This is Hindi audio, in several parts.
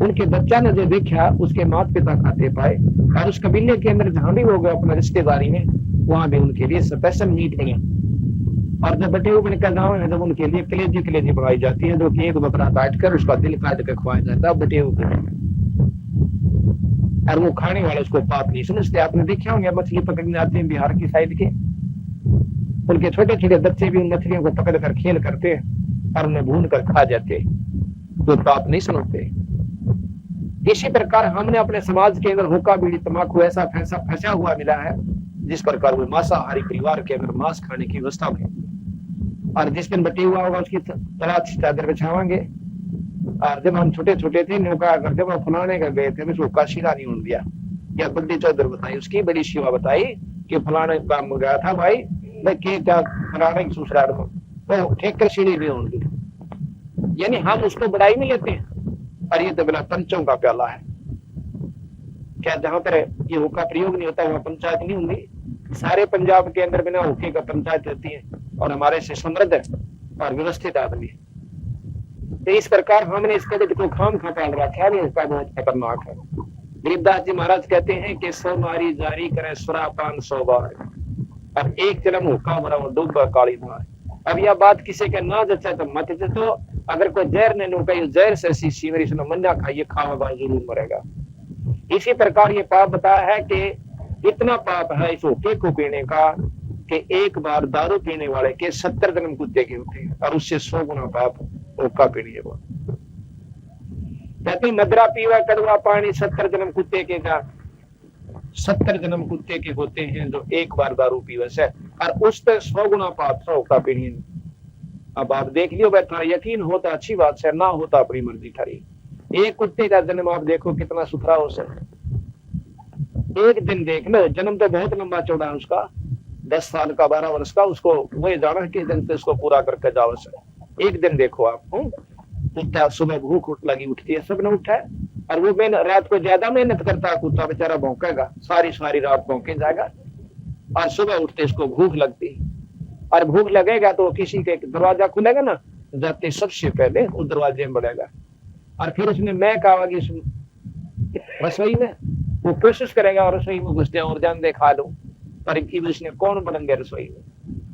उनके बच्चा ने जो देखा उसके माता पिता खाते पाए, और उस कबीले के अंदर जहां भी वो गए अपना रिश्तेदारी में, वहां भी उनके लिए स्पेशल मीट बने। और जब बटे हुए का गाँव है, जब उनके लिए कलेजी कलेजी बनाई जाती है, जो कि एक बकरा काट कर उसका दिल काट कर खुआया जाता है बटे हुए, और वो खाने वाले उसको पाप नहीं समझते। आपने देखा होंगे मछली पकड़ने आते हैं बिहार की साइड के, उनके छोटे छोटे बच्चे भी उन मछलियों को पकड़ कर खेल करते हैं और उन्हें भून कर खा जाते हैं, तो पाप नहीं समझते। इसी प्रकार हमने अपने समाज के अंदर हुक्का बीड़ी तंबाकू ऐसा फंसा हुआ मिला है, जिस प्रकार वो मांसाहारी परिवार के अंदर मांस खाने की व्यवस्था में, और जिस दिन बटी हुआ होगा उसकी तलाश चादर बिछावांगे। और जब हम छोटे छोटे थे नौका कर, जब हम फलाने कर गए थे उसको काशीरा नहीं उड़ दिया, या बड्डी चादर बताई, उसकी बड़ी शिवा बताई कि फलाने काम हो गया था भाई, क्या फलाने की ससुराल को तो ठेक कर सीढ़ी भी उड़ दी, यानी हम उसको बड़ाई में लेते हैं। और ये तो बिना पंचों का प्याला है। क्या जहां पर ये हुक्का प्रयोग नहीं होता वहां पंचायत नहीं होंगी? सारे पंजाब के अंदर बिना हुक्के का पंचायत रहती है, और हमारे से समृद्ध और व्यवस्थित आदमी है। तो इस प्रकार हमने इसके लिए को खाम खा पाल रखा है, इसका बहुत खतरनाक है। गरीबदास जी महाराज कहते हैं कि 100 मारी जारी करे सुरापान 100 बार, अब एक जन्म हुक्का मरा वो डूबा काली मार। अब यह बात किसी के ना जचा तो मत जचो, अगर कोई जहर ने नु कही जहर से शीशी मेरी सुनो मन्ना खाइए खावा जरूर मरेगा। इसी प्रकार ये पाप बताया है कि इतना पाप है इस हुक्के को पीने का कि एक बार दारू पीने वाले के 70 जन्म कुत्ते के होते हैं, और उससे 100 गुना पाप हुक्का पीने को। कहते मदरा पीवा कड़वा पानी 70 जन्म कुत्ते के का, 70 जन्म कुत्ते के होते हैं जो एक बार दारू पीवस है, और उस पर 100 गुना पाप 100 हुक्का पीनी। अब आप देख लियो बैठा, यकीन होता अच्छी बात है, ना होता अपनी मर्जी थारी। एक कुत्ते का जन्म आप देखो कितना सुथरा हो सकता, एक दिन देख लो, जन्म तो बहुत लंबा चौड़ा है उसका, 10 साल का 12 वर्ष का, उसको वही जाना कि दिन से उसको पूरा करके जाओ से। एक दिन देखो आप, कुत्ता सुबह भूख लगी उठती है, सब ने उठा है, और वो रात को ज्यादा मेहनत करता है कुत्ता बेचारा, भौंकेगा सारी रात भौंके जाएगा, और सुबह उठते इसको भूख लगती, और भूख लगेगा तो किसी के दरवाजा खुलेगा ना, जाते सबसे पहले उस दरवाजे में बढ़ेगा, और फिर उसने मैं कहा रसोई में वो कोशिश करेगा और रसोई में घुसते और जान दे खा लो, पर उसने कौन बनेंगे रसोई में,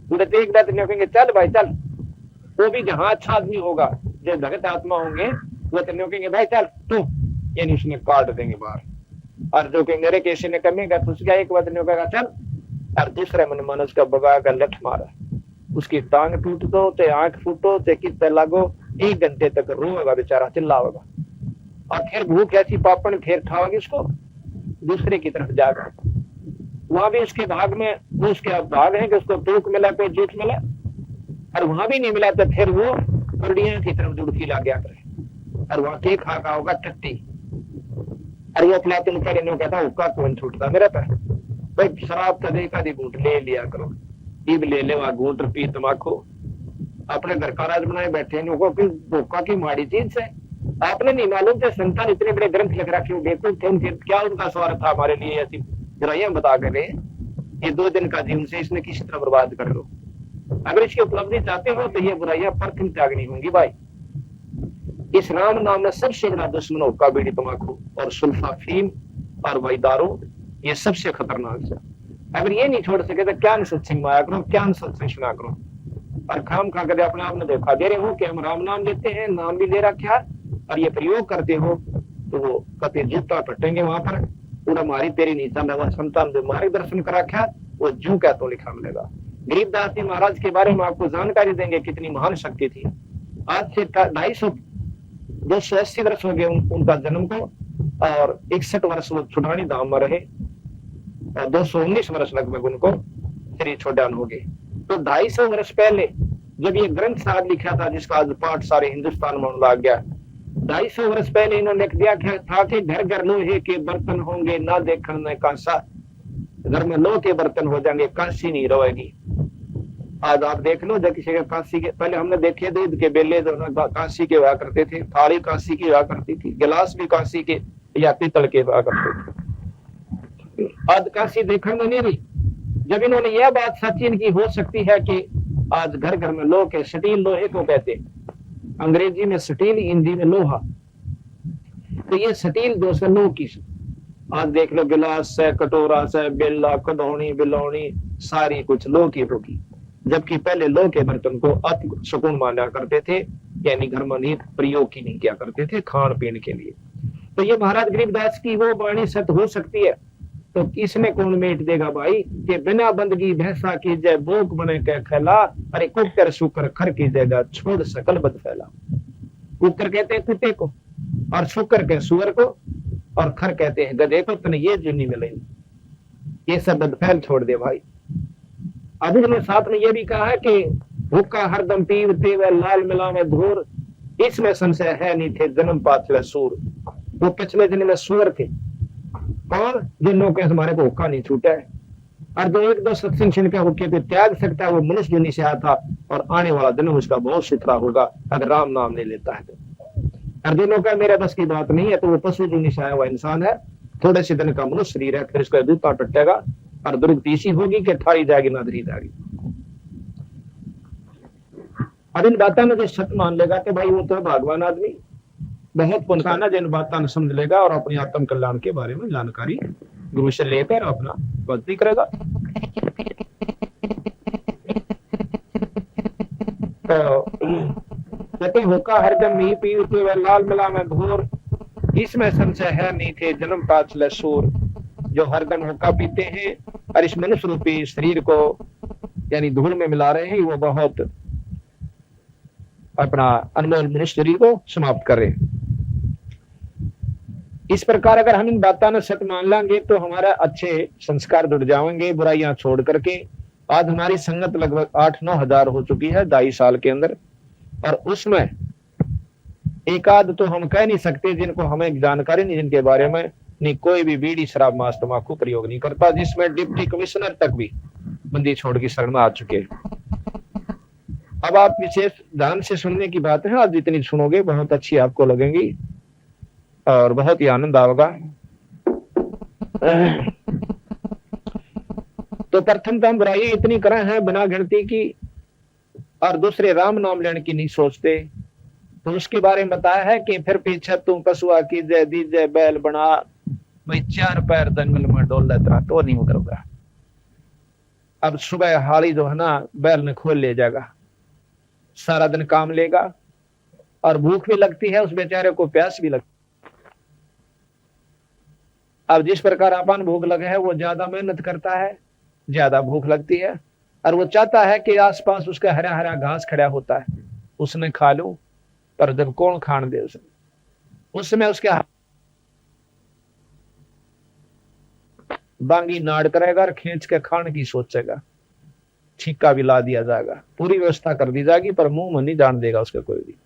पूरे एक रात कहेंगे चल भाई चल, वो भी जहां अच्छा आदमी होगा जो भगत आत्मा होंगे वो तो कहेंगे भाई चल तू, यानी उसने काट देंगे बाहर, और जो कहेंगे अरे किसी ने कमेगा तो उसका एक बात नहीं कहेगा चल, और दूसरे मन मन उसका बगा का लठ मारा, उसकी टांग टूट दो ते आंख फूटो ते कितने लागो, 1 घंटे तक रोएगा बेचारा, चिल्लाएगा, और फिर भूख ऐसी पापन फिर खाओगे उसको, दूसरे की तरफ जाएगा, वहां भी उसके भाग में वो उसके भाग है कि उसको टूक मिला कोई जूठ मिला, और वहां भी नहीं मिला तो फिर वो कुर्डिया की तरफ जुड़की ला गया करे, और वहां के खा का होगा टट्टी, अरे वो खिलाते मुझे कहता हुक्का कौन छूटता मेरा पर भाई, शराब तो देखा दी घूट ले लिया करो, इब ले ले वहां घूट पी तम्बाकू, अपने घर का राज बनाए बैठे हुक्का की माड़ी चीज है। आपने नहीं मालूम थे संतान इतने बड़े ग्रंथ लिख रखे हो, देखो थे उनके क्या उनका स्वार्थ था हमारे लिए, ऐसी बुराइयां बता कर ये 2 दिन का जीवन से इसने किसी तरह बर्बाद कर लो, अगर इसकी उपलब्धि चाहते हो तो ये बुराइयां परखम त्यागनी होंगी भाई। इस राम नाम में सबसे बड़ा दुश्मन हुक्का बीड़ी तम्बाकू और सुल्फा फीम और वही दारू, ये सबसे खतरनाक है। अगर ये नहीं छोड़ सके तो क्या सत्संग में आया करो, क्या सत्संग सुना करो, और खाम खा कर अपने आप में धोखा दे रहे हो कि हम राम नाम लेते हैं, नाम भी ले रखा और ये प्रयोग करते हो, तो वो कभी जूता पटेंगे वहां पर, पूरा मारी तेरी नीचा में वह संतान जो मार्गदर्शन कर रखा वो जू क्या तो लिखा मिलेगा। गरीबदास जी महाराज के बारे में आपको जानकारी देंगे कितनी महान शक्ति थी। आज से 280 वर्ष हो गए उनका जन्म को, और 61 वर्ष वो छुड़ानी धाम में रहे, और 219 वर्ष लगभग उनको श्री छोड़ान हो गए। तो 250 वर्ष पहले जब ये ग्रंथ साहब लिखा था, जिसका आज पाठ सारे हिंदुस्तान में लग गया, 250 वर्ष पहले इन्होंने लिख दिया था कि घर घर लोहे के बर्तन होंगे ना देखने में कांसा, घर में लोहे के बर्तन हो जाएंगे, कांसी नहीं रहेगी। आज आप देख लो, जब किसी के कांसी के, पहले हमने देखे दूध के बेले कांसी के हुआ करते थे, थाली कांसी की हुआ करती थी, गिलास भी कांसी के या पीतल के हुआ करते थे, आज कांसी देखने में नहीं रही। जब इन्होंने यह बात सच्ची इनकी हो सकती है कि आज घर घर में लोहे के, स्टील लोहे को कहते, अंग्रेजी में स्टील, हिंदी में लोहा, तो ये स्टील दोस्त लो की, आज देख लो गिलास से, कटोरा से, बेला, कदौनी, बिलौनी, सारी कुछ लो की होगी। जबकि पहले लो के बर्तन को अति सुकून माना करते थे, यानी घर में नहीं प्रयोग की नहीं किया करते थे खान पीने के लिए। तो ये महाराज गरीबदास की वो वाणी सत्य हो सकती है तो इसमें कौन मेट देगा भाई कि बिना बंदगी भैंसा की जय भोग बने के खैला, अरे कुकर शुकर खर की जगह छोड़ सकल बद फैला। कुकर कहते हैं कुत्ते को, और शुकर के सुअर को, और खर कहते हैं गधे को। तने ये जो नहीं मिलेगी, ये सब बदफैल छोड़ दे भाई। अभी ने साथ में ये भी कहा है कि भूखा हरदम पीवते व लाल मिलावे धूर, इसमें संशय है नहीं थे जन्म पाछले सूर। वो पिछले दिन में सुअर थे, और जिन के हमारे को हुक्का नहीं छूटा है, और जो एक दो सत्संग छिन के हुक्के पे त्याग सकता है वो मनुष्य जुनी से आया था, और आने वाला दिन उसका बहुत सुथरा होगा अगर राम नाम नहीं लेता है तो। और जिनों का मेरे बस की बात नहीं है तो वो पशु जुनी से आया हुआ इंसान है, थोड़े से दिन का मनुष्य शरीर है, फिर इसका दूता टटेगा और दुर्गति ऐसी होगी कि थारी जाएगी ना धरी जाएगी। अब इन बातों में जो सत्य मान लेगा कि भाई वो तो भगवान आदमी बहुत पुनखाना जिन बातों समझ लेगा और अपनी आत्म कल्याण के बारे में जानकारी गुरु से लेकर अपना भक्ति करेगा। तो कहते होका हरदम मी पीते व लाल मिला में घोर, इसमें संशय है नहीं थे जन्म पाछले सूर। जो हरदम होका पीते हैं और इस मनुष्य रूपी शरीर को यानी धूल में मिला रहे हैं, वो बहुत अपना अनमोल मनुष्य शरीर को समाप्त कर रहे हैं। इस प्रकार अगर हम इन बातों ने सत्य मान लेंगे तो हमारा अच्छे संस्कार जुड़ जाएंगे बुराइयां छोड़ करके। आज हमारी संगत लगभग 8-9 हजार हो चुकी है 2.5 साल के अंदर, और उसमें एक आध तो हम कह नहीं सकते जिनको हमें जानकारी नहीं, जिनके बारे में नहीं कोई भी बीड़ी शराब मांस तंबाकू प्रयोग नहीं करता, जिसमें डिप्टी कमिश्नर तक भी बंदी छोड़ की शरण में आ चुके हैं। अब आप विशेष ध्यान से सुनने की बात है, आज जितनी सुनोगे बहुत अच्छी आपको लगेंगी और बहुत ही आनंद आएगा। तो प्रथम तो हम बुराई इतनी करें हैं बिना गिनती की, और दूसरे राम नाम लेने की नहीं सोचते। तो उसके बारे में बताया है कि फिर पीछे तुम पशुआ की जय दीजय बैल बना, भाई 4 पैर जंगल में डोल लेता तो नहीं करूंगा। अब सुबह हाली जो है ना बैल ने खोल ले जाएगा, सारा दिन काम लेगा और भूख भी लगती है, उस बेचारे को प्यास भी लगती। अब जिस प्रकार अपन भूख लगे है वो ज्यादा मेहनत करता है, ज्यादा भूख लगती है, और वो चाहता है कि आसपास उसका हरा हरा घास खड़ा होता है उसने खा लूं, पर जब कौन खान दे उस समय उसके बांगी नाड़ करेगा और खींच के खाने की सोचेगा, छीका भी ला दिया जाएगा, पूरी व्यवस्था कर दी जाएगी, पर मुंह में नहीं जान देगा उसका कोई भी।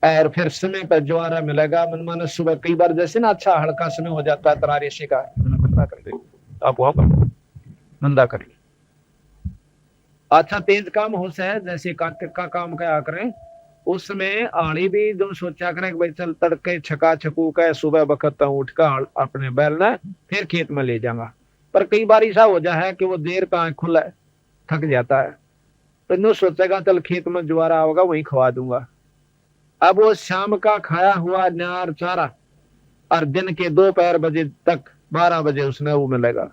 और फिर समय पर ज्वारा मिलेगा मन माना सुबह कई बार जैसे ना अच्छा हल्का समय हो जाता है तरारे से का मंदा कर दे, आप वहां पर मंदा करिए। अच्छा तेज काम हो से जैसे का काम क्या करें, उस समय आड़ी भी जो सोचा करें कि भाई चल तड़के छका छकू का सुबह वक्त उठ कर अपने बैल ने फिर खेत में ले जाऊंगा, पर कई बार ऐसा हो जाए कि वो देर का खुला थक जाता है, तो नो सोचेगा चल खेत में ज्वारा होगा वहीं खवा दूंगा। अब वो शाम का खाया हुआ नार चारा और दिन के 2 बजे तक 12 बजे उसने वो मिलेगा,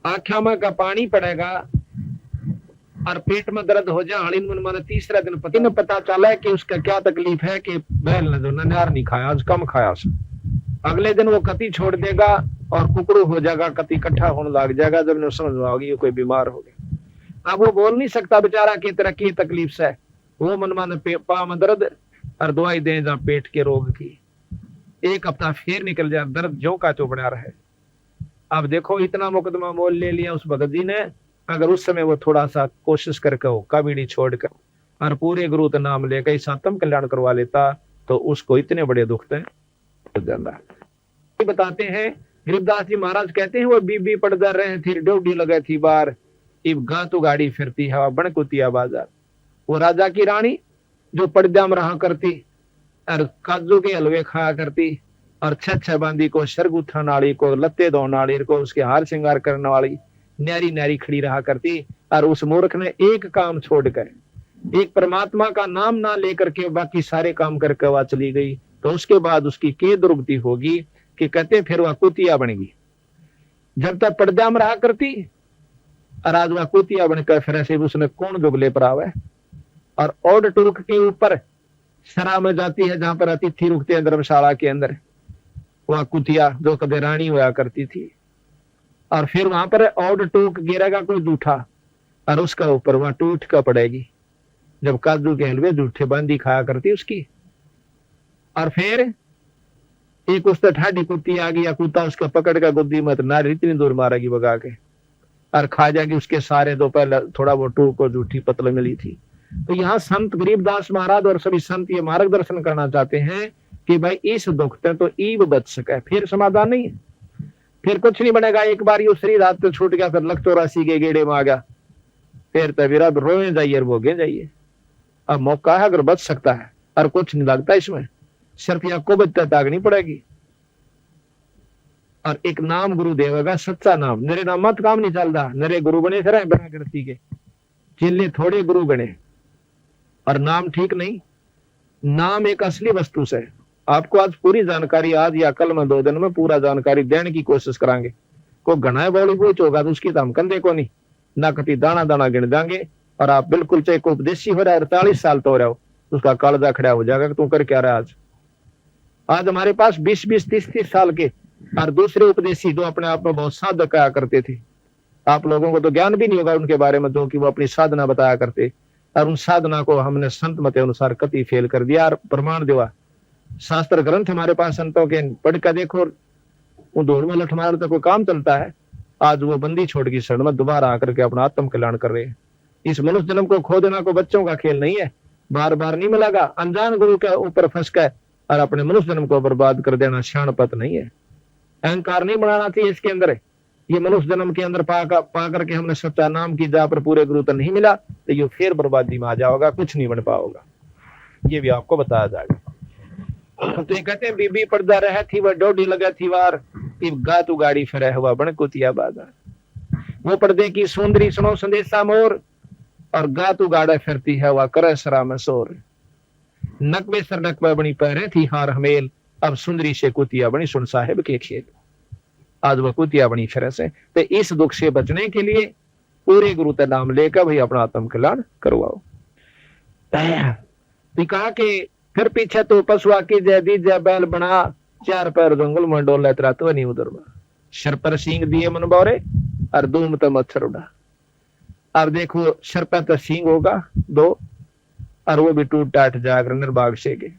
आँखों में का पानी पड़ेगा और पेट में दर्द हो जाए। मन तीसरा दिन पता चला कि उसका क्या तकलीफ है कि बैल ने जो नार नहीं खाया, आज कम खाया उसने। अगले दिन वो कति छोड़ देगा और कुकड़ू हो जाएगा, कति इकट्ठा होने लग जाएगा, जब समझ में आओगी कोई बीमार हो गया। अब वो बोल नहीं सकता बेचारा की तरह की तकलीफ से, वो मन पा में दर्द और दवाई दे जा पेट के रोग की, 1 हफ्ता फिर निकल जाए दर्द जो का तो बना रहे। अब देखो इतना मुकदमा मोल ले लिया उस भगत जी ने, अगर उस समय वो थोड़ा सा कोशिश करके हो कभी नहीं छोड़कर और पूरे गुरु का नाम लेकर इस आत्म कल्याण करवा लेता तो उसको इतने बड़े दुख थे बताते हैं। गरीबदास जी महाराज कहते हैं वो बीबी पड़दा रहे थी ड्यूटी लगे थी बार, इब गातु गाड़ी फिरती हवा बनकुतिया बाजार। वो राजा की रानी जो पर्दा में रहा करती और काजू के हलवे खाया करती और छह बांदी को सरगुथन वाली को लत्ते धोने वाली को उसके हार श्रृंगार करने वाली न्यारी न्यारी खड़ी रहा करती, और उस मूर्ख ने एक काम छोड़कर एक परमात्मा का नाम ना लेकर के बाकी सारे काम करके वह चली गई, तो उसके बाद उसकी क्या दुर्गति होगी कि कहते फिर वह कुतिया बनेगी। जब तक पर्दा में रहा करती और आज वह कुतिया बनकर फिर ऐसे उसने कौन दुगले पर आवे। और ओड टूक के ऊपर सरा में जाती है जहां पर अतिथि रुकते हैं धर्मशाला के अंदर, वह कुतिया जो कभी रानी हुआ करती थी। और फिर वहां पर ओड टूक गिरेगा कोई जूठा और उसका ऊपर वह टूट का पड़ेगी। जब काजू के हलवे जूठे बांधी खाया करती उसकी। और फिर एक उस ठाडी कुत्ती आ गई, या कुत्ता उसका पकड़ कर गुद्दी मत नारी इतनी दूर मारेगी भगा के और खा जाएगी उसके सारे। दो पहले थोड़ा वो टूक और जूठी पतल मिली थी। तो यहाँ संत गरीबदास महाराज और सभी संत ये मार्गदर्शन करना चाहते हैं कि भाई इस दुख से तो ईब बच सके, फिर समाधान नहीं है, फिर कुछ नहीं बनेगा। एक बार ये शरीर हाथ पे छूट गया, फिर लख 84 के गेड़े में आ गया, फिर तबीरा रोए जाइए और भोगे जाइए। अब मौका है, अगर बच सकता है और कुछ नहीं लगता इसमें, सिर्फ या को बचता तागनी पड़ेगी। और एक नाम गुरु देवेगा, सच्चा नाम। नरे नाम मत काम नहीं चलता, नरे गुरु बने फिर बिना गिनती के, चिल्ले थोड़े गुरु बने और नाम ठीक नहीं। नाम एक असली वस्तु से। आपको आज पूरी जानकारी, आज या कल में 2 दिन में पूरा जानकारी देने की कोशिश करांगे। को घना बोली कोई होगा तो उसकी तो हम कंधे को नहीं ना कति दाना दाना गिन देंगे। और आप बिल्कुल चाहे को उपदेशी हो रहा है 48 साल तो हो रहा हो, उसका कालजा खड़ा हो जाएगा कि तू कर क्या रहा आज। आज हमारे पास 20-20, 30-30 साल के और दूसरे उपदेशी जो अपने आप में बहुत साधक आया करते थे। आप लोगों को तो ज्ञान भी नहीं होगा उनके बारे में, जो कि वो अपनी साधना बताया करते। और उन साधना को हमने संत मत अनुसार कति फेल कर दिया और प्रमाण देवा। शास्त्र ग्रंथ हमारे पास संतों के पढ़ कर देखो, वो दौड़ में लठ मार तो कोई काम चलता है। आज वो बंदी छोड़ की शरण में दोबारा आकर के अपना आत्म कल्याण कर रहे हैं। इस मनुष्य जन्म को खो देना को बच्चों का खेल नहीं है, बार बार नहीं मिलेगा। अनजान गुरु के ऊपर फंस कर और अपने मनुष्य जन्म को बर्बाद कर देना शानपत नहीं है। अहंकार नहीं बनाना चाहिए इसके अंदर। ये मनुष्य जन्म के अंदर पा करके हमने सच्चा नाम की जा पर पूरे गुरु तो नहीं मिला, तो ये फिर बर्बादी में आ जाओगा, कुछ नहीं बन पाओगा। ये भी आपको बताया जाएगा। तो ये कहते हैं बीबी पर्दा रह थी वह डोडी लगा थी वार, गा तू गाड़ी फिर हुआ बन कुतिया बाजार। वो पर्दे की सुंदरी सुनो संदेशा मोर, और गा तू गाड़ा फिरती है वह करे सरा में शोर। नकबे सर नकबे बनी पैरे थी हार हमेल, अब सुंदरी से कुतिया बनी सुन साहेब के खेल। आज वह कुतिया बनी फिर से। तो इस दुख से बचने के लिए पूरे गुरु का नाम लेकर भाई अपना आत्म कल्याण करवाओ। कहा कि फिर पीछे तो पशुआ की जय दी जय बैल बना, 4 पैर जंगल में डोल तेरा तो नहीं उधर में। सर पर सींग दिए मन बोरे और दूम तो मच्छर उड़ा। अब देखो सर पर तो सींग होगा 2 और वो भी टूट टाट जाकर निर्भाग से के।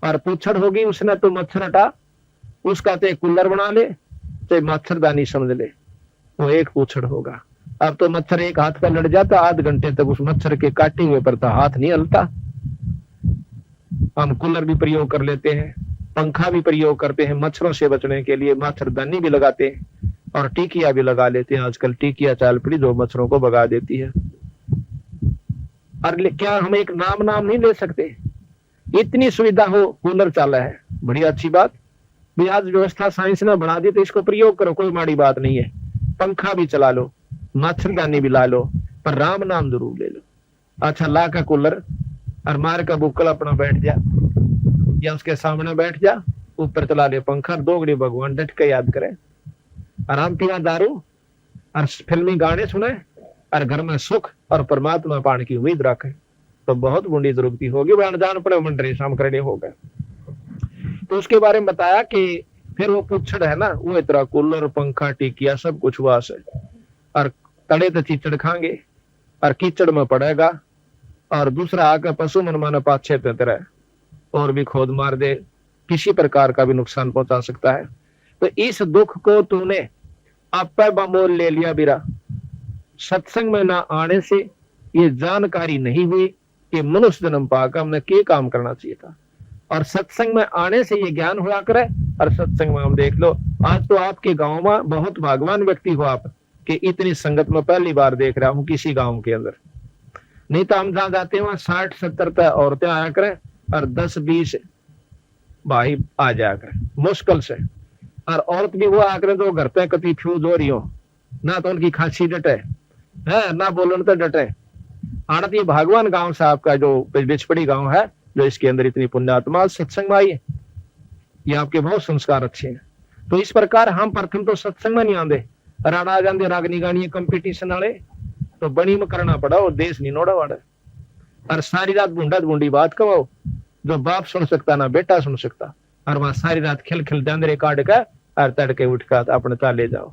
और पूछड़ होगी उसने तो मच्छर हटा, उसका तो कुल्लर बना ले तो मच्छरदानी समझ ले, वो एक पूछड़ होगा। अब तो मच्छर एक हाथ पर लड़ जाता, आध घंटे तक उस मच्छर के काटे हुए पर तो हाथ नहीं हलता। हम कूलर भी प्रयोग कर लेते हैं, पंखा भी प्रयोग करते हैं मच्छरों से बचने के लिए, मच्छरदानी भी लगाते हैं और टीकिया भी लगा लेते हैं। आजकल टीकिया चाल पड़ी जो मच्छरों को भगा देती है। और क्या हम एक नाम नहीं ले सकते? इतनी सुविधा हो, कूलर चाला है, बड़ी अच्छी बात भी। आज व्यवस्था साइंस ने बना दी तो इसको प्रयोग करो, कोई माड़ी बात नहीं है। पंखा भी चला लो, मच्छरदानी भी ला लो, पर राम नाम जरूर ले लो। अच्छा ला का कूलर और मार का बुक्कल अपना बैठ जा या उसके सामने बैठ जा, ऊपर चला ले पंखा, 2 घड़ी भगवान डट के याद करे, आराम पीना दारू और फिल्मी गाने सुने और घर में सुख और परमात्मा पाने की उम्मीद रखे, तो बहुत बूंदी जरूरत होगी। वह अनजान पड़े मंडरे शाम करने होगा। तो उसके बारे में बताया कि फिर वो पुच्छड़ है ना, वो इतना कूलर पंखा टिकिया सब कुछ हुआ से, और तड़े तो कीचड़ खाएंगे और कीचड़ में पड़ेगा। और दूसरा आकर पशु मन माना पाछे तरह और भी खोद मार दे, किसी प्रकार का भी नुकसान पहुंचा सकता है। तो इस दुख को तूने आप बमोल ले लिया बिरा। सत्संग में ना आने से ये जानकारी नहीं हुई कि मनुष्य जन्म पाकर हमने क्या काम करना चाहिए था, और सत्संग में आने से ये ज्ञान हुआ करे। और सत्संग में हम देख लो, आज तो आपके गांव में बहुत भाग्यवान व्यक्ति हो आप कि इतनी संगत में पहली बार देख रहा हूं किसी गांव के अंदर। नहीं तो हम जहां जाते हैं वहां 60-70 औरतें आया करें और 10-20 भाई आ जाया करें मुश्किल से। और औरत भी वो आकर तो घर पे कति फ्यूज हो रही हो ना, तो उनकी खांसी डटे है ना, बोलन तो डटे। आनंद ये भगवान गांव साहब का जो बिचपड़ी गांव है, जो इसके अंदर इतनी पुण्यात्मा सत्संग में आई है, ये आपके बहुत संस्कार अच्छे हैं। तो इस प्रकार हम प्रथम तो सत्संग में नहीं आते, राणा जाते रागनी गानी कंपटीशन वाले, तो बनी में करना पड़ा और देश नहीं नोड़ा वाड़ा, और सारी रात बूंदा बूंदी बात कहो, जो बाप सुन सकता ना बेटा सुन सकता, और वहां सारी रात खिल खिल डंदरे काट कर और तड़के उठ कर अपने चाले जाओ।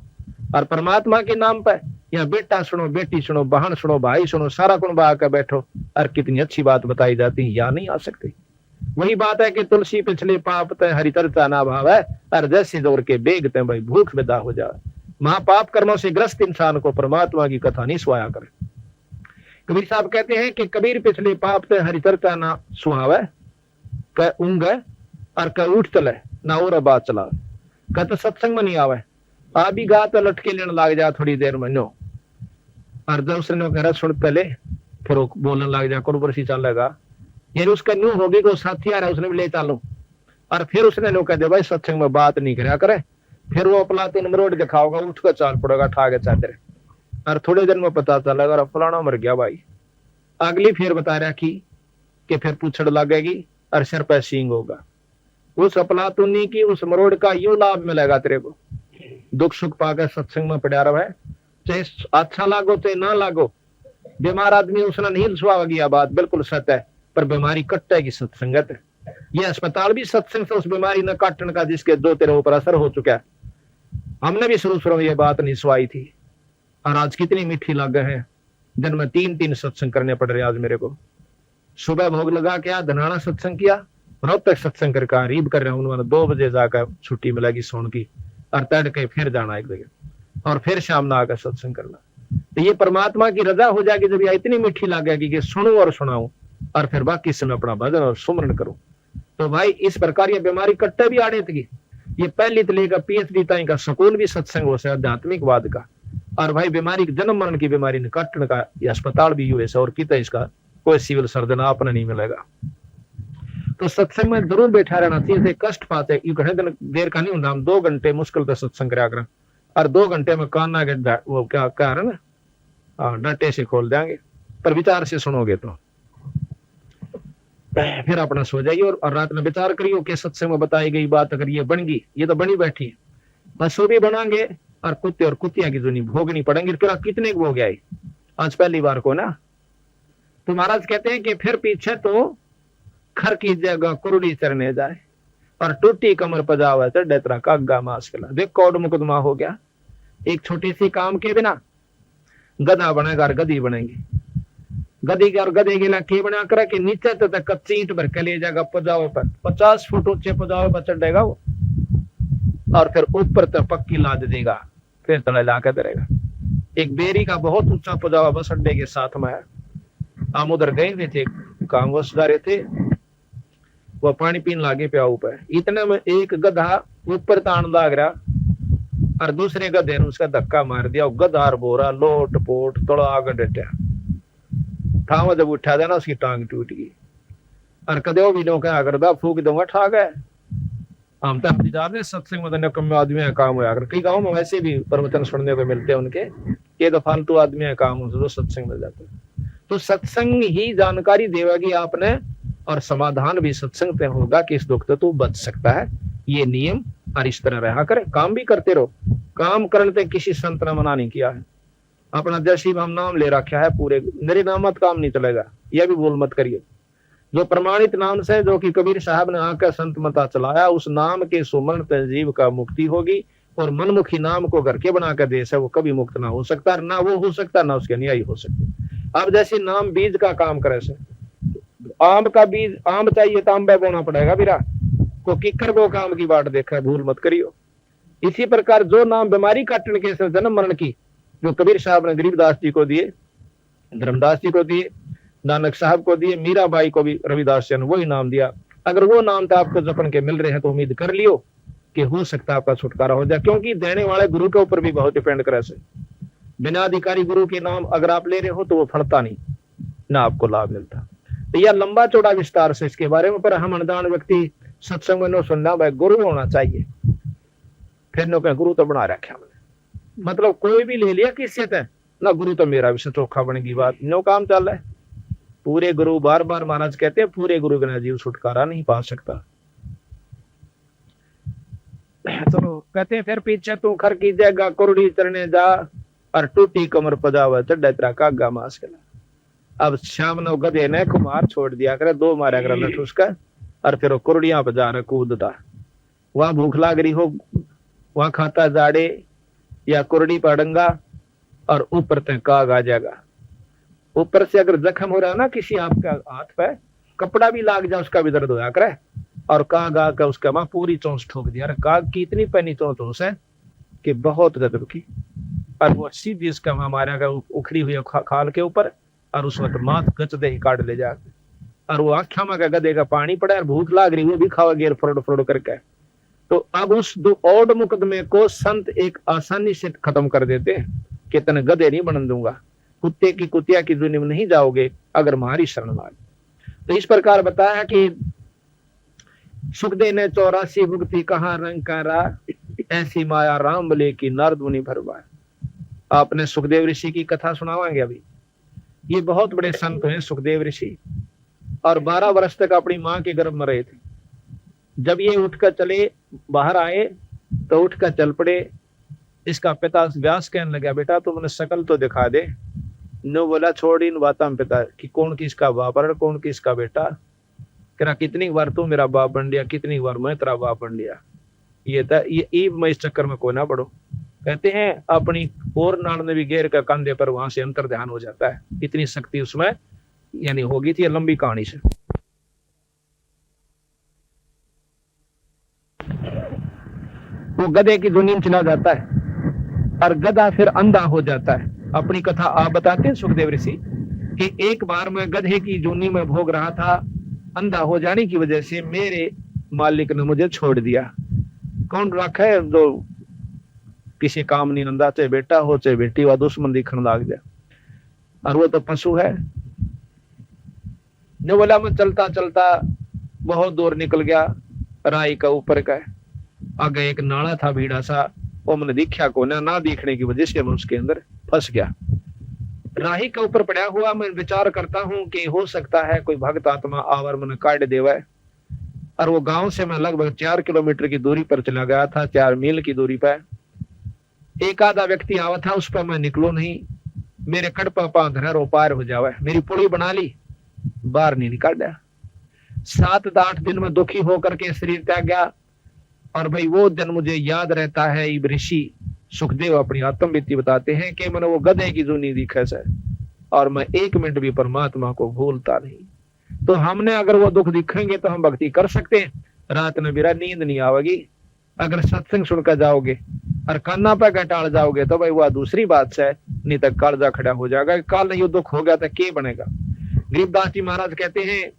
और परमात्मा के नाम पर या बेटा सुनो, बेटी सुनो, बहन सुनो, भाई सुनो, सारा कुन आकर बैठो, और कितनी अच्छी बात बताई जाती है, या नहीं आ सकती। वही बात है कि तुलसी पिछले पाप तय हरि तरता ना भाव है, और जैसे जोर के बेग तय भाई भूख विदा हो जाए। महापाप कर्मों से ग्रस्त इंसान को परमात्मा की कथा नहीं सुहाया करे। कबीर साहब कहते हैं कि कबीर पिछले पाप तय हरि तरता ना सुहावे, क ऊंग और क उठ चले ना और बात चला, क तो सत्संग में नहीं आवे, आ भी गा तो लटके लेने लग जा थोड़ी देर में नो, और जब उसने घर सुन पहले फिर वो बोलने लग जा कौन बरसी चलेगा, यानी उसका न्यू होगी को साथी आ रहा है उसने भी ले चालू, और फिर उसने लोग कहते भाई सत्संग में बात नहीं करा करे, फिर वो अपना 3 मिनट दिखाओगा, उठ कर चाल पड़ेगा ठा के चादर, और थोड़े दिन में पता चलेगा और फलाना मर गया भाई। अगली फिर बता रहा कि फिर पूछड़ लगेगी और सिर पर सींग होगा। उस अपलातुनी की उस मरोड़ का यूं लाभ मिलेगा तेरे को, दुख सुख पाकर सत्संग में पड़ा रहा है, चाहे अच्छा लागो चाहे ना लागो। बीमार आदमी उसने नहीं सुहागी, बात बिल्कुल सत्य है, पर बीमारी कट्टेगी सत्संगत है। ये अस्पताल भी सत्संग से उस बीमारी न काटने का जिसके जो तेरे ऊपर असर हो चुका है। हमने भी शुरू में ये बात नहीं सुहाई थी, और आज कितनी मीठी लागे है, दिन में 3-3 सत्संग करने पड़ रहे। आज मेरे को सुबह भोग लगा के धनाना सत्संग किया, रोहतक सत्संग करके रीब कर रहा हूँ, उन्होंने 2 बजे जाकर छुट्टी मिलेगी सोन की, और तड़के फिर जाना एक जगह, और फिर शाम में आकर सत्संग करना। तो ये परमात्मा की रजा हो जाएगी जब ये इतनी मीठी लगेगी कि सुनूं और सुनाऊं, और फिर बाकी समय अपना भजन और सुमरण करूं। तो भाई इस प्रकार ये बीमारी कट्टे भी आड़े थी, ये पहली तो लेकर PhD ताई का स्कूल भी सत्संग हो से आध्यात्मिकवाद का, और भाई बीमारी जन्म मरण की बीमारी ने काटने का ये अस्पताल भी यूएस और कितना इसका कोई सिविल सर्जन आपने नहीं मिलेगा। तो सत्संग में जरूर बैठा रहना चाहिए। कष्ट पाते घने दिन देर का नहीं होता, हम 2 घंटे मुश्किल से सत्संग करा कर, और 2 घंटे में कान के वो क्या कह रहे ना डंटे से खोल देंगे, पर विचार से सुनोगे तो फिर अपना सो जाइए, और रात में विचार करियो कि सत्संग में बताई गई बात अगर ये बन गई, ये तो बनी बैठी है, पशु भी बनाएंगे और कुत्ते और कुतिया की जुनी भोगनी पड़ेंगी। फिर कितने को भोग आई आज पहली बार को ना। तो महाराज कहते हैं कि फिर पीछे तो खर की जगह कुरुड़ी चरने जाए, और टूटी कमर पजावा चढ़े तरह कागा मास्कला। देख कौड़ मुकदमा हो गया, एक छोटी सी काम के बिना गधा बनेगा और गधी बनेगी, गधी और गधे के लिए बना कर के नीचे तो कच्ची ईंट भर के ले जाएगा पजावे पर, 50 फुट ऊंचे पजावे पर चढ़ेगा वो, और फिर ऊपर तो पक्की लाद देगा, फिर तले लाकर दरेगा। एक बेरी का बहुत ऊंचा पजावा बस अड्डे के साथ में है, हम उधर गए हुए थे, काम वो सुधार रहे थे, वो पानी पीने लागे पे ऊपर, इतने में एक गधा ऊपर तान लाग रहा, और दूसरे गधे ने उसका धक्का मार दिया, गधार बोरा लोट पोट थोड़ा आगे डटा, ठाव जब उठा देना उसकी टांग टूट गई, और कदे भी लोग क्या करता फूक दूंगा ठा गए। हम तो जाते सत्संग में कम आदमी है काम होया कर, कई गाँव में वैसे भी प्रवचन सुनने को मिलते हैं उनके, ये तो फालतू आदमी है काम जो सत्संग में जाते हैं। तो सत्संग ही जानकारी देगी आपने, और समाधान भी सत्संग से होगा कि इस दुख से तू बच सकता है। ये नियम और इस तरह रहा करे, काम भी करते रहो। काम करने किसी संत ने मना नहीं किया है, अपना जैसी हम नाम ले रखा है पूरे, मेरे नाम मत काम नहीं चलेगा, यह भी बोल मत करिए। जो प्रमाणित नाम से जो कि कबीर साहब ने आकर संत मता चलाया, उस नाम के सुमरण तहजीब का मुक्ति होगी, और मनमुखी नाम को घर के बनाकर देश है वो कभी मुक्त ना हो सकता, ना वो हो सकता ना उसके अनुयायी हो सकते। अब जैसे नाम बीज का काम करे से, आम का बीज आम चाहिए तो आंबे बोना पड़ेगा बिरा को, किकर को काम की बाट देखा, भूल मत करियो। इसी प्रकार जो नाम बीमारी काटने के जन्म मरण की, जो कबीर साहब ने गरीबदास जी को दिए, धर्मदास जी को दिए, नानक साहब को दिए, मीराबाई को भी रविदास जी ने वही नाम दिया। अगर वो नाम तो आपको जपन के मिल रहे हैं तो उम्मीद कर लियो कि हो सकता है आपका छुटकारा हो जाए, क्योंकि देने वाले गुरु के ऊपर भी बहुत डिपेंड करे से। बिना अधिकारी गुरु के नाम अगर आप ले रहे हो तो वो फलता नहीं, ना आपको लाभ मिलता। तो यह लंबा चौड़ा विस्तार से इसके बारे में, पर हम अनजान व्यक्ति सत्संग में नो सुनना भाई गुरु होना चाहिए, फिर नो गुरु तो बना रखा, मतलब कोई भी ले लिया किसी से, ना गुरु तो मेरा भी चोखा बनेगी बात, नो काम चल रहा है। पूरे गुरु, बार बार महाराज कहते हैं, पूरे गुरु बिना जीव छुटकारा नहीं पा सकता। तो कहते हैं फिर पीछे तू खर की जगह कुरड़ी चरने जा, और टूटी कमर पजावा चढ़ा तेरा कागा मास कला। अब शाम ने गधे ने कुमार छोड़ दिया करे, 2 मारा कर लठ उसका, और फिर वो कुरड़ियां पर जा रहा कूदता। वहां भूख लाग रही हो, वहां खाता जाड़े या कुरड़ी पड़ंगा, और ऊपर तक काग आ जाएगा। ऊपर से अगर जख्म हो रहा है ना किसी आपका हाथ पे, कपड़ा भी लाग जाए उसका भी दर्द होया करे, और काग आकर उसका मां पूरी चोंच ठोक दिया। काग की इतनी पैनी चोंच है कि बहुत गजब की, और वो सीधी इसका मां मारेगा उखड़ी हुई खाल के ऊपर, और उस वक्त माथ गच दे ही काट ले जाकर, और वो आख्या में का गधे का पानी पड़ा, और भूख लाग रही वो भी खावा गेर फरोड़ फरोड़ करके। तो अब उस और मुकदमे को संत एक आसानी से खत्म कर देते हैं कि तने गधे नहीं बन दूंगा, कुत्ते की कुतिया की दुनिया में नहीं जाओगे अगर हमारी शरण मान। तो इस प्रकार बताया कि सुखदेव ने 84 भुक्ति कहा रंग करा, ऐसी माया राम बले की नारद मुनि भरवा। आपने सुखदेव ऋषि की कथा सुनावांगे अभी। ये बहुत बड़े संत हैं सुखदेव ऋषि, और 12 वर्ष तक अपनी मां के गर्भ में रहे थे। जब ये उठकर चले बाहर आए तो उठकर चल पड़े। इसका पिता व्यास कहने लगा, बेटा तुमने शकल तो दिखा दे। नो बोला, छोड़ इन बातों में पिता कि कौन किसका बाप और कौन किसका बेटा। कह कितनी बार तू मेरा बाप बन लिया, कितनी बार मैं तेरा बाप बन लिया। ये मैं इस चक्कर में कोई ना पड़ो। कहते हैं अपनी और नाड़ ने भी घेर कर कंधे पर, वहां से अंतर ध्यान हो जाता है। इतनी शक्ति उसमें यानी होगी थी। लंबी कहानी से वो गधे की दुनिया में चला जाता है, और गधा फिर अंधा हो जाता है। अपनी कथा आप बताते हैं सुखदेव ऋषि कि एक बार मैं गधे की जूनी में भोग रहा था, अंधा हो जाने की वजह से मेरे मालिक ने मुझे छोड़ दिया। कौन रखा है जो किसी काम नहीं नंदा, चाहे बेटा हो चाहे बेटी हो, दुश्मन दिखने लग जाए, और वो तो पशु है। जो बोला मैं चलता चलता बहुत दूर निकल गया, राई का ऊपर का आगे एक नाला था भीड़ा सा, वो मैंने दिखा को ना दिखने की वजह से मैं उसके अंदर फंस गया। राही के ऊपर पड़ा हुआ मैं विचार करता हूं कि हो सकता है कोई भक्त आत्मा आवर मैंने काट देवा है। और वो गांव से मैं लगभग 4 किलोमीटर की दूरी पर चला गया था, 4 मील की दूरी पर। एक आधा व्यक्ति आवा था, उस पर मैं निकलो नहीं, मेरे कड़पा पांधर रो पार हो जावा। मेरी पुली बना ली, बाहर नहीं निकाल। 7-8 दिन में दुखी होकर के शरीर त्याग गया। और भाई वो दिन मुझे याद रहता है। ऋषि सुखदेव अपनी आत्मबीती बताते हैं कि मैंने वो गधे की जूनी दिखा है, और मैं 1 मिनट भी परमात्मा को भूलता नहीं। तो हमने अगर वो दुख दिखेंगे तो हम भक्ति कर सकते हैं। रात में मेरा नींद नहीं आवेगी। अगर सत्संग सुनकर जाओगे और कान्ना पे घटाल जाओगे तो भाई वह दूसरी बात है, नहीं तक कालजा खड़ा हो जाएगा। काल ये दुख हो गया तो क्या बनेगा। गरीबदास जी महाराज कहते हैं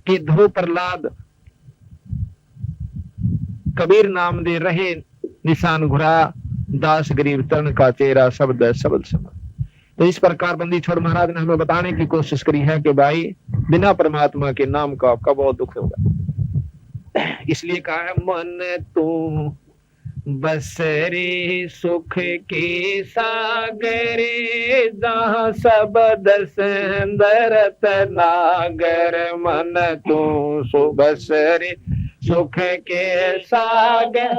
कि ध्रुव प्रहलाद कबीर नाम दे रहे निशान घुरा, दास गरीब तन का चेहरा शब्द शब्द शब्द। तो इस प्रकार बंदी छोड़ महाराज ने हमें बताने की कोशिश करी है कि भाई बिना परमात्मा के नाम का आपका बहुत दुख होगा। इसलिए कहा है मन तू बस रे सुख के सागरे, जहाँ शब्द सुंदरत नागर। मन तू बस रे सुख के सागर,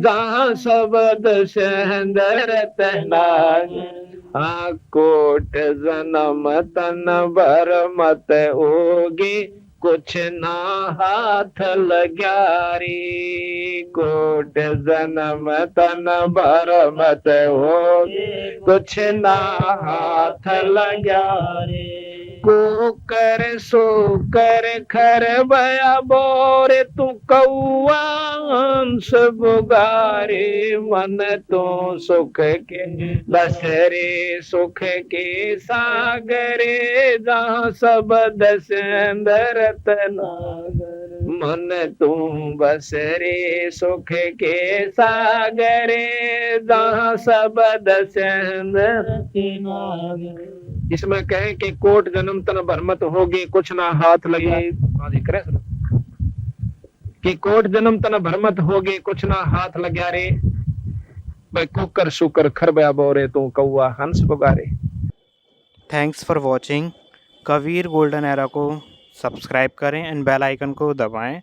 जहाँ शब्द सुंदरत नागर। कोट जन्म तन भर मत होगी, कुछ ना हाथ लग्या रे। कोट जन्म तन भर मत होगी, कुछ ना हाथ लग्या रे। को कर सो कर खर बया बोरे, तू कौआ हंस बुगारे। मन तो सुख के बस रे सुख के सागरे, जहाँ शब्द सुंदरत नागर। मन तू बस रे सुख के सागरे, जहाँ शब्द सुंदरत नागर। इसमें कहें कि कोट जन्म तन भरमत होगी, कुछ ना हाथ लगे। कि कोट जन्म तन भरमत होगे, कुछ ना हाथ लग्या रे। भाई कुकर शुकर खरबया बोरे तो कौआ हंस पुकारे। Thanks for watching. Kabir golden era को सब्सक्राइब करें एंड बेल आइकन को दबाएं,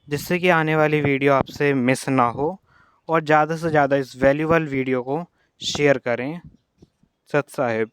जिससे कि आने वाली वीडियो आपसे मिस ना हो, और ज़्यादा से ज़्यादा इस वैल्यूबल वीडियो को शेयर करें। सत साहिब।